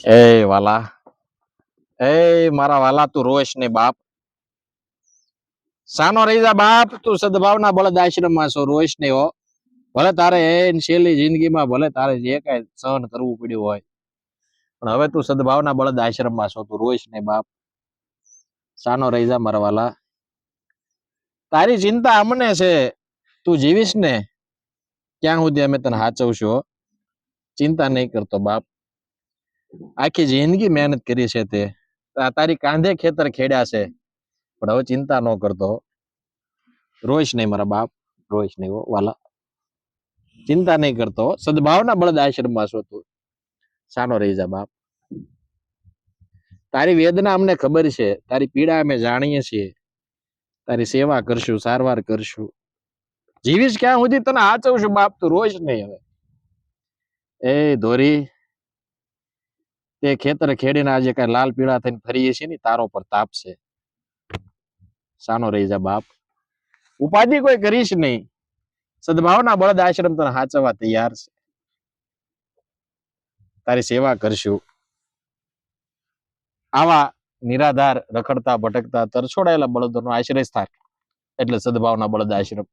એ વાલા, મારા વાલા, તું રોશ ને બાપ. સાનો રહી જા બાપ. તું સદભાવના બળદ આશ્રમમાં છો, રોશ ને હો. ભલે તારે છેલ્લી જિંદગીમાં ભલે તારે જે કઈ સહન કરવું પડ્યું હોય, પણ હવે તું સદભાવના બળદ આશ્રમમાં છો, તું રોશ ને બાપ. સાનો રહી જા મારા વાલા. તારી ચિંતા અમને છે. તું જીવીશ ને ક્યાં સુધી અમે તને હાચવશું. ચિંતા નહીં કરતો બાપ. આખી જિંદગી મહેનત કરી છે તે. તારી કાંધે ખેતર ખેડ્યા છે, પણ હવે ચિંતા ન કરતો. રોઈશ નહીં મારા બાપ, રોઈશ નહીં વાલા. ચિંતા નહીં કરતો. સદભાવના બળદ આશ્રમમાં છો તું. સાનો રહી જા બાપ. તારી વેદના અમને ખબર છે, તારી પીડા અમે જાણીએ છીએ. તારી સેવા કરશું, સારવાર કરશું. જીવીશ ક્યાં સુધી તને હાચવશું બાપ. તું રોઈશ નહીં હવે. એ ધોરી, તે ખેતર ખેડીને આજે કઈ લાલ પીળા થઈને ફરીએ છીએ ને, તારો પર તાપ છે. સાનો રહી જા બાપ. ઉપાધિ કોઈ કરીશ નહીં. સદભાવના બળદ આશ્રમ તને હાચવવા તૈયાર છે. તારી સેવા કરશું. આવા નિરાધાર રખડતા ભટકતા તરછોડાયેલા બળદોનો આશ્રય સ્થાન એટલે સદભાવના બળદ આશ્રમ.